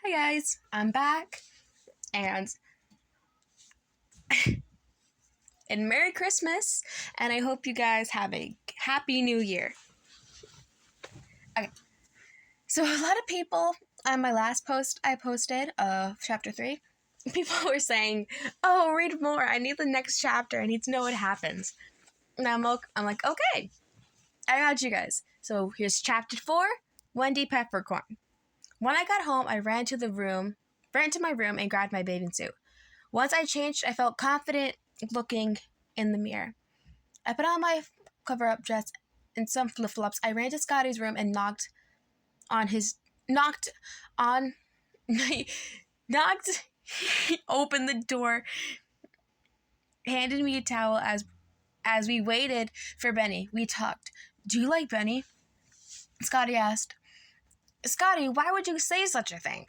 Hi guys, I'm back, and Merry Christmas, and I hope you guys have a Happy New Year. Okay, so a lot of people on my last post I posted of chapter 3, people were saying, "Oh, read more. I need the next chapter. I need to know what happens." And I'm like, okay, I got you guys. So here's chapter 4, Wendy Peppercorn. When I got home, I ran to my room and grabbed my bathing suit. Once I changed, I felt confident looking in the mirror. I put on my cover-up dress and some flip-flops. I ran to Scotty's room and knocked he opened the door, handed me a towel as we waited for Benny. We talked. "Do you like Benny?" Scotty asked. "Scotty, why would you say such a thing?"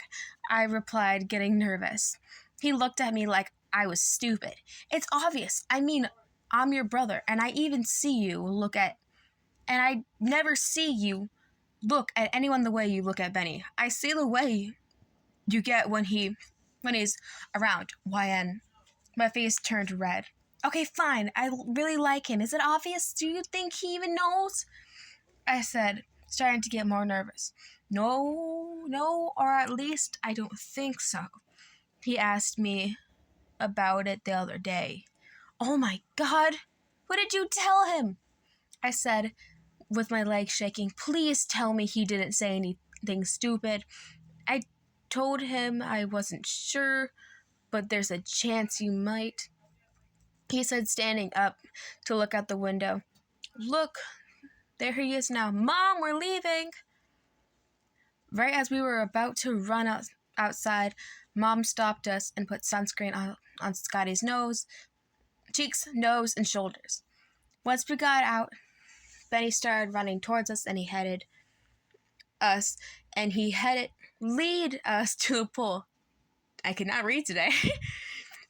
I replied, getting nervous. He looked at me like I was stupid. "It's obvious. I mean, I'm your brother, and I even see you look at, and I never see you look at anyone the way you look at Benny. I see the way you get when he's around." YN. My face turned red. "Okay, fine. I really like him. Is it obvious? Do you think he even knows?" I said, starting to get more nervous. No, or at least I don't think so. He asked me about it the other day. "Oh my God, what did you tell him?" I said, with my legs shaking. "Please tell me he didn't say anything stupid." "I told him I wasn't sure, but there's a chance you might," he said, standing up to look out the window. "Look, there he is now. Mom, we're leaving." Right as we were about to run outside, Mom stopped us and put sunscreen on Scotty's cheeks, nose, and shoulders. Once we got out, Benny started running towards us, and he headed lead us to the pool. I could not read today.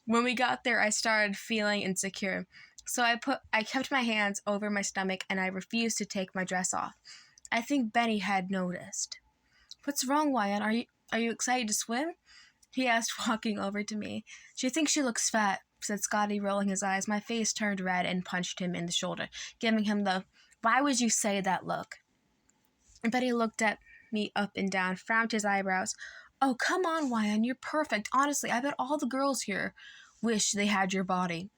When we got there, I started feeling insecure. So I kept my hands over my stomach, and I refused to take my dress off. I think Benny had noticed. "What's wrong, Wyan? Are you excited to swim?" he asked, walking over to me. "She thinks she looks fat," said Scotty, rolling his eyes. My face turned red and punched him in the shoulder, giving him the "why would you say that" look. Benny looked at me up and down, frowned his eyebrows. "Oh, come on, Wyan, you're perfect. Honestly, I bet all the girls here wish they had your body,"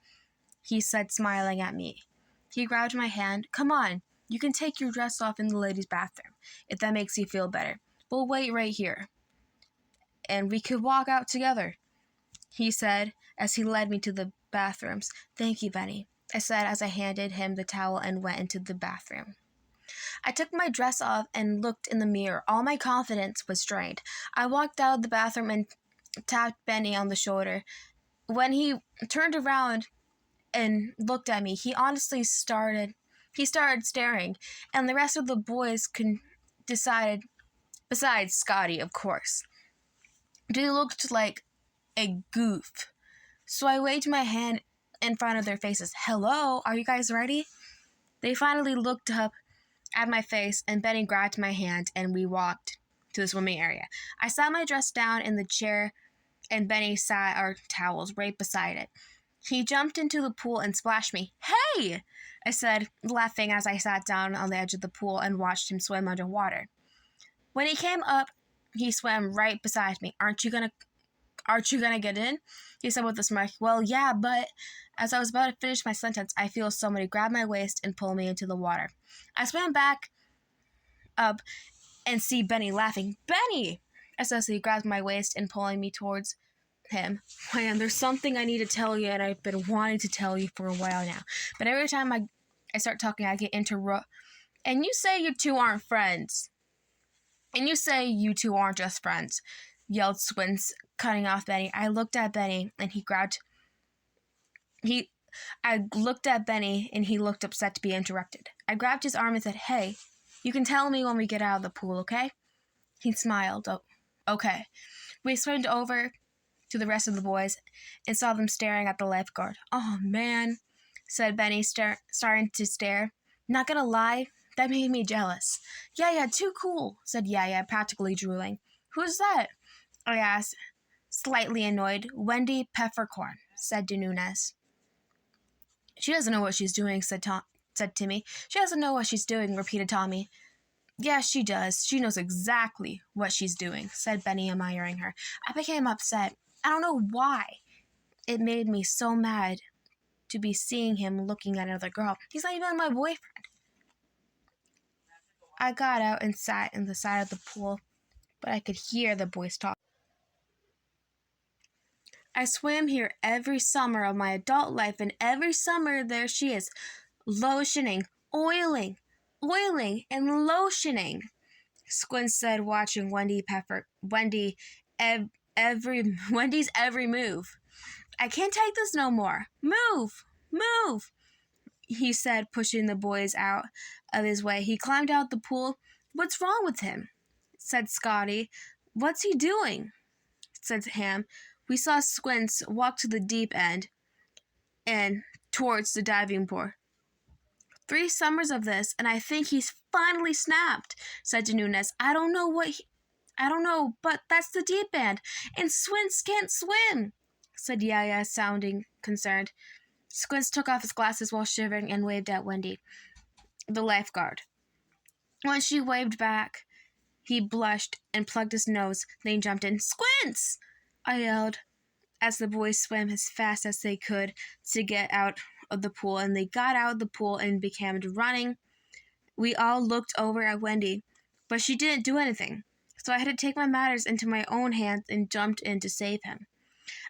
he said, smiling at me. He grabbed my hand. "Come on, you can take your dress off in the ladies' bathroom, if that makes you feel better. We'll wait right here, and we could walk out together," he said as he led me to the bathrooms. "Thank you, Benny," I said as I handed him the towel and went into the bathroom. I took my dress off and looked in the mirror. All my confidence was drained. I walked out of the bathroom and tapped Benny on the shoulder. When he turned around and looked at me, he started staring, and the rest of the boys decided, besides Scotty, of course. They looked like a goof. So I waved my hand in front of their faces. "Hello, are you guys ready?" They finally looked up at my face, and Benny grabbed my hand, and we walked to the swimming area. I sat my dress down in the chair, and Benny sat our towels right beside it. He jumped into the pool and splashed me. "Hey!" I said, laughing as I sat down on the edge of the pool and watched him swim underwater. When he came up, he swam right beside me. Aren't you gonna get in?" he said with a smirk. "Well, yeah, but..." As I was about to finish my sentence, I feel somebody grab my waist and pull me into the water. I swam back up and see Benny laughing. "Benny!" I said as he grabbed my waist and pulling me towards him. "Man, there's something I need to tell you, and I've been wanting to tell you for a while now. But every time I start talking, I get interrupted. And you say you two aren't friends. And you say you two aren't just friends," yelled Squints, cutting off Benny. I looked at Benny, and he looked upset to be interrupted. I grabbed his arm and said, "Hey, you can tell me when we get out of the pool, okay?" He smiled. "Oh, okay." We swam over to the rest of the boys and saw them staring at the lifeguard. "Oh, man," said Benny, starting to stare. "Not gonna lie, that made me jealous." Yeah, too cool," said Yaya, practically drooling. "Who's that?" I asked, slightly annoyed. Wendy Peppercorn, said Nunes. She doesn't know what she's doing, said Timmy. She doesn't know what she's doing, repeated Tommy. Yeah, she does. She knows exactly what she's doing, said Benny, admiring her. I became upset. I don't know why. It made me so mad to be seeing him looking at another girl. He's not even my boyfriend. I got out and sat in the side of the pool, but I could hear the boys talk. I swam here every summer of my adult life, and every summer there she is, lotioning, oiling, and lotioning. Squints said, watching Wendy's every move. I can't take this no more. Move, he said, pushing the boys out of his way. He climbed out the pool. What's wrong with him? Said Scotty. What's he doing? Said Ham. We saw Squints walk to the deep end and towards the diving board. 3 summers of this, and I think he's finally snapped, said Nunes. I don't know, but that's the deep end, and Squints can't swim, said Yaya, sounding concerned. Squints took off his glasses while shivering and waved at Wendy, the lifeguard. When she waved back, he blushed and plugged his nose, then jumped in. Squints! I yelled, as the boys swam as fast as they could to get out of the pool, and they got out of the pool and began running. We all looked over at Wendy, but she didn't do anything, so I had to take my matters into my own hands and jumped in to save him.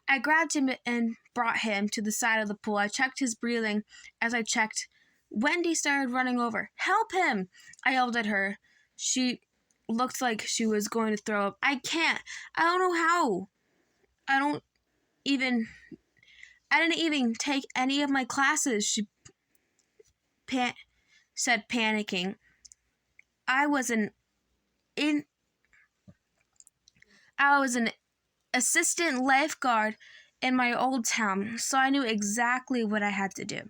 I grabbed him and brought him to the side of the pool. I checked his breathing. As I checked, Wendy started running over. Help him! I yelled at her. She looked like she was going to throw up. I can't. I don't know how. I didn't even take any of my classes, she said, panicking. I was an assistant lifeguard in my old town, so I knew exactly what I had to do.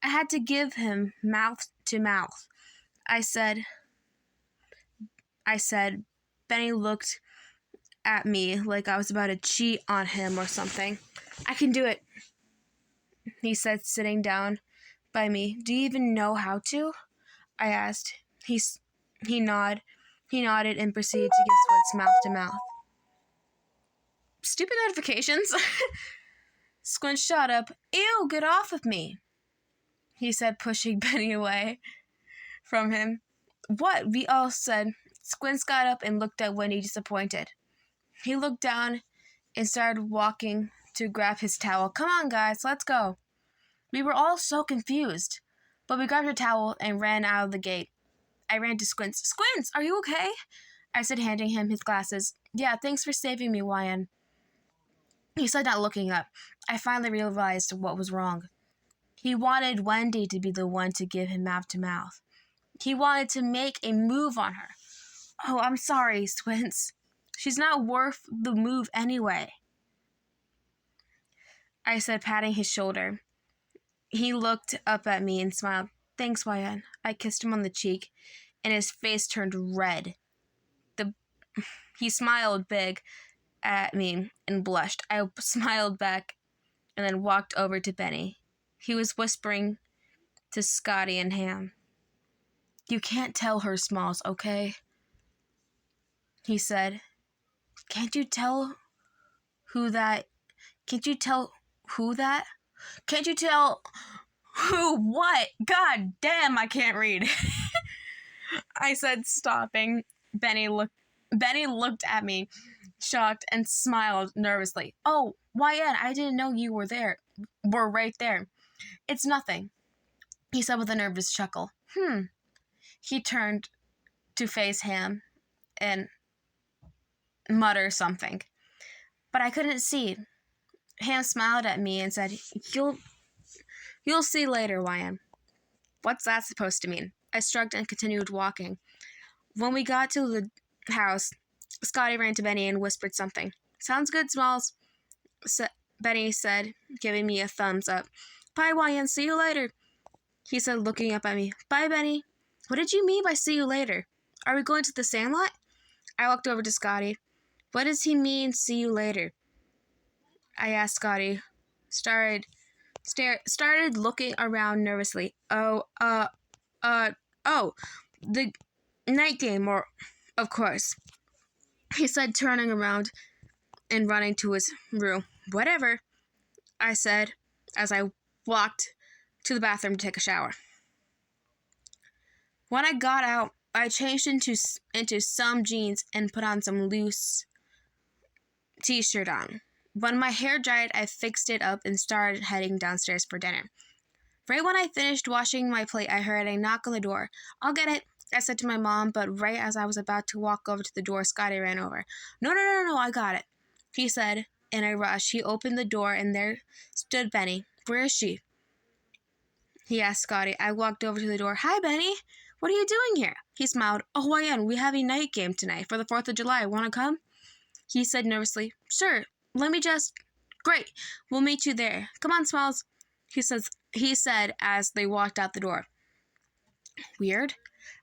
I had to give him mouth to mouth. I said, Benny looked at me like I was about to cheat on him or something. I can do it, he said, sitting down by me. Do you even know how to? I asked. He nodded and proceeded to give Squints mouth to mouth. Stupid notifications. Squints shot up. Ew, get off of me, he said, pushing Benny away from him. What? We all said. Squints got up and looked at Wendy, disappointed. He looked down and started walking to grab his towel. Come on, guys, let's go. We were all so confused, but we grabbed a towel and ran out of the gate. I ran to Squints. Squints, are you okay? I said, handing him his glasses. Yeah, thanks for saving me, Wyan. He said, not looking up. I finally realized what was wrong. He wanted Wendy to be the one to give him mouth to mouth. He wanted to make a move on her. Oh, I'm sorry, Squints. She's not worth the move anyway, I said, patting his shoulder. He looked up at me and smiled. Thanks, Wyan. I kissed him on the cheek, and his face turned red. He smiled big at me and blushed. I smiled back and then walked over to Benny. He was whispering to Scotty and Ham. You can't tell her Smalls, okay? He said. Can't you tell who that? Can't you tell who what? God damn, I can't read. I said, stopping. Benny looked at me, shocked, and smiled nervously. Oh, Wyan, I didn't know you were right there. It's nothing, he said with a nervous chuckle. He turned to face Ham and mutter something, but I couldn't see. Ham smiled at me and said, You'll see later, Wyan. What's that supposed to mean? I shrugged and continued walking. When we got to the house, Scotty ran to Benny and whispered something. Sounds good, Smalls, Benny said, giving me a thumbs up. Bye, Wyan. See you later, he said, looking up at me. Bye, Benny. What did you mean by see you later? Are we going to the sandlot? I walked over to Scotty. What does he mean, see you later? I asked Scotty. Started looking around nervously. Oh, the night game, or, of course, he said, turning around and running to his room. Whatever, I said as I walked to the bathroom to take a shower. When I got out, I changed into some jeans and put on some loose t-shirt on. When my hair dried, I fixed it up and started heading downstairs for dinner. Right when I finished washing my plate, I heard a knock on the door. I'll get it, I said to my mom, but right as I was about to walk over to the door, Scotty ran over. No, I got it, he said in a rush. He opened the door and there stood Benny. Where is she? He asked Scotty. I walked over to the door. Hi, Benny. What are you doing here? He smiled. Oh, Ian, we have a night game tonight for the 4th of July. Want to come? He said nervously. Sure. Great. We'll meet you there. Come on, Smalls. He said as they walked out the door. Weird,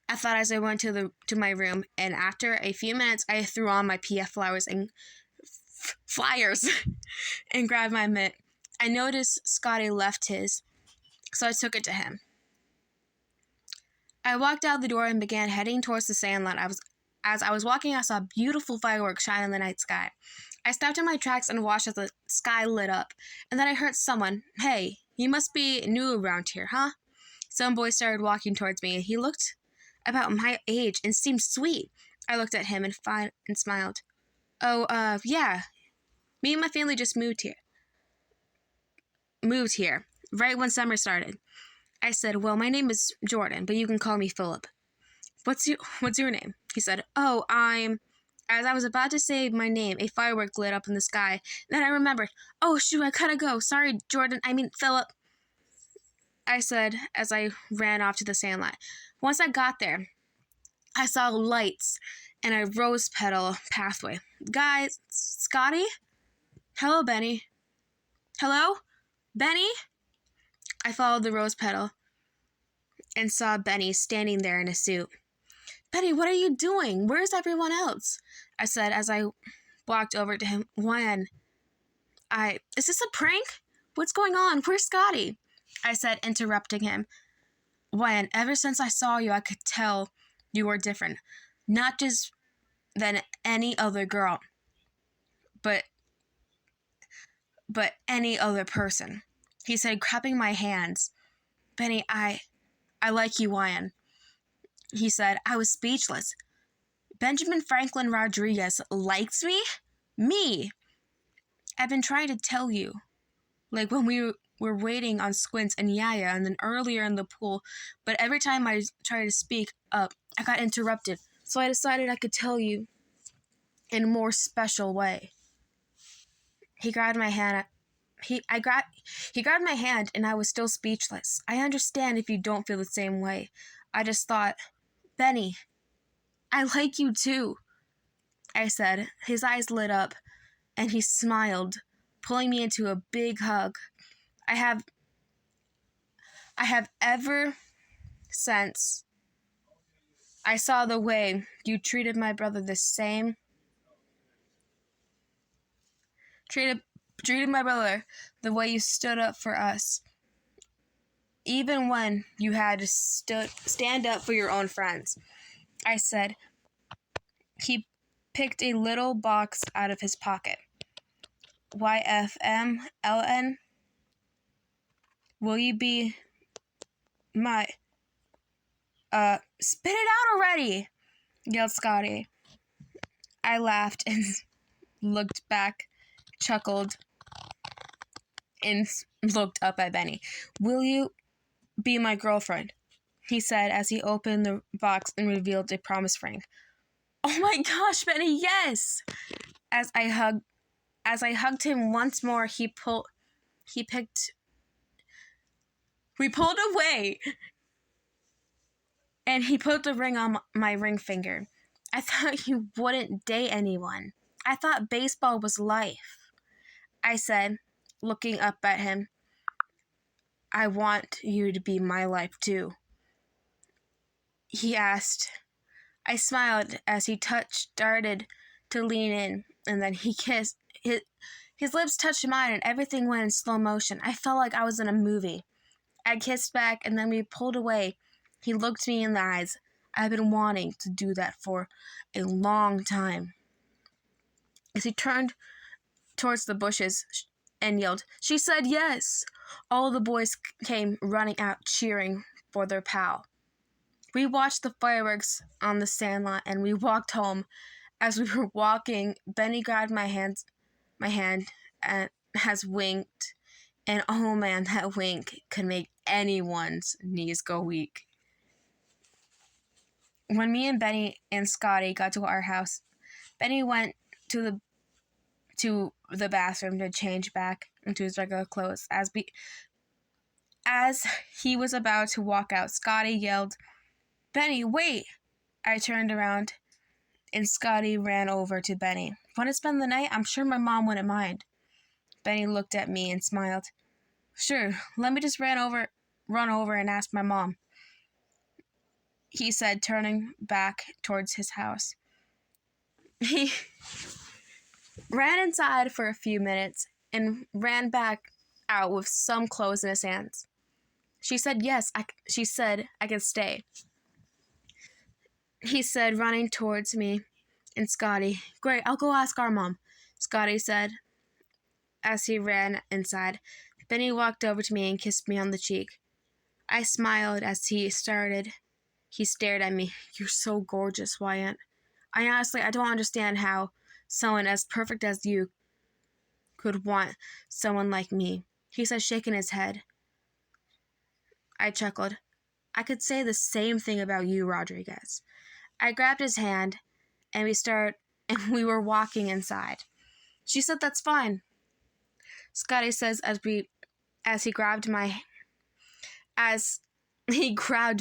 I thought as I went to my room, and after a few minutes, I threw on my PF flyers and grabbed my mitt. I noticed Scotty left his, so I took it to him. I walked out the door and began heading towards the sandlot. As I was walking, I saw beautiful fireworks shine in the night sky. I stopped in my tracks and watched as the sky lit up, and then I heard someone, Hey, you must be new around here, huh? Some boy started walking towards me, and he looked about my age and seemed sweet. I looked at him and smiled. Oh, yeah. Me and my family just moved here, right when summer started. I said, well, my name is Jordan, but you can call me Philip. What's your name? He said, As I was about to say my name, a firework lit up in the sky. Then I remembered, oh, shoot, I gotta go. Sorry, Jordan, Philip, I said as I ran off to the sandlot. Once I got there, I saw lights and a rose petal pathway. Guys, Scotty? Hello, Benny. Hello? Benny? I followed the rose petal and saw Benny standing there in a suit. Benny, what are you doing? Where's everyone else? I said as I walked over to him. Is this a prank? What's going on? Where's Scotty? I said, interrupting him. Wyan, ever since I saw you, I could tell you were different. Not just than any other girl, but any other person. He said, grabbing my hands. Benny, I like you, Wyan. He said. I was speechless. Benjamin Franklin Rodriguez likes me? Me! I've been trying to tell you. Like when we were waiting on Squints and Yaya and then earlier in the pool, but every time I tried to speak up, I got interrupted. So I decided I could tell you in a more special way. He grabbed my hand. He grabbed my hand and I was still speechless. I understand if you don't feel the same way. I just thought, Benny, I like you too, I said. His eyes lit up and he smiled, pulling me into a big hug. I have ever since I saw the way you treated my brother treated my brother the way you stood up for us, even when you had to stand up for your own friends. I said. He picked a little box out of his pocket. YFMLN, will you be my... Spit it out already, yelled Scotty. I laughed and looked back, chuckled, and looked up at Benny. Will you be my girlfriend? He said as he opened the box and revealed a promise ring. Oh my gosh, Benny, yes! As I hugged him once more, we pulled away, and he put the ring on my ring finger. I thought you wouldn't date anyone. I thought baseball was life, I said, looking up at him. I want you to be my life too, he asked. I smiled as he started to lean in. and then he kissed. His lips touched mine, and everything went in slow motion. I felt like I was in a movie. I kissed back, and then we pulled away. He looked me in the eyes. I've been wanting to do that for a long time. As he turned towards the bushes and yelled, "She said yes!" All the boys came running out, cheering for their pal. We watched the fireworks on the sandlot, and we walked home. As we were walking, Benny grabbed my hand and has winked. And oh man, that wink could make anyone's knees go weak. When me and Benny and Scotty got to our house, Benny went to the bathroom to change back into his regular clothes. As he was about to walk out, Scotty yelled, "Benny, wait!" I turned around, and Scotty ran over to Benny. "Want to spend the night? I'm sure my mom wouldn't mind." Benny looked at me and smiled. "Sure, let me just run over and ask my mom," he said, turning back towards his house. He ran inside for a few minutes and ran back out with some clothes in his hands. She said yes, she said I could stay, he said, running towards me and Scotty. "Great, I'll go ask our mom," Scotty said as he ran inside. Benny walked over to me and kissed me on the cheek. I smiled as he stared at me. "You're so gorgeous, Wyatt. I don't understand how someone as perfect as you could want someone like me," he said, shaking his head. I chuckled. "I could say the same thing about you, Rodriguez." I grabbed his hand, and we were walking inside. She said, "That's fine," Scotty says as he grabbed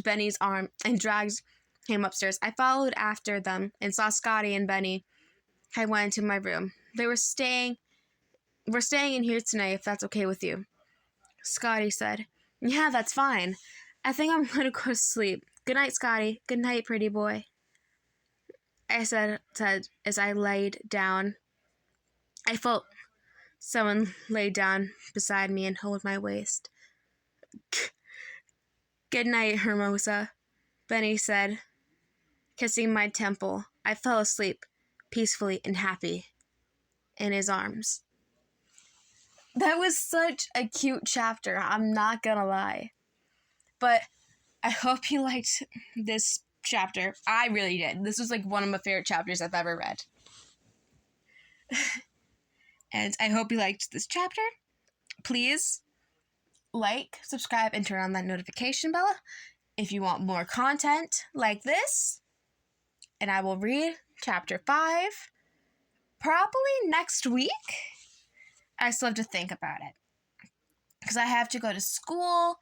Benny's arm and dragged him upstairs. I followed after them and saw Scotty and Benny. I went into my room. We're staying in here tonight, if that's okay with you," Scotty said. "Yeah, that's fine. I think I'm going to go to sleep. Good night, Scotty. Good night, pretty boy," I said as I laid down. I felt someone lay down beside me and hold my waist. "Good night, Hermosa," Benny said, kissing my temple. I fell asleep, peacefully and happy, in his arms. That was such a cute chapter, I'm not gonna lie. But I hope you liked this chapter. I really did. This was like one of my favorite chapters I've ever read. And I hope you liked this chapter. Please like, subscribe, and turn on that notification bell if you want more content like this. And I will read chapter 5 probably next week. I still have to think about it because I have to go to school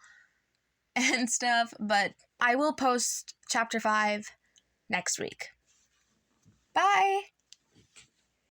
and stuff, but I will post chapter 5 next week. Bye!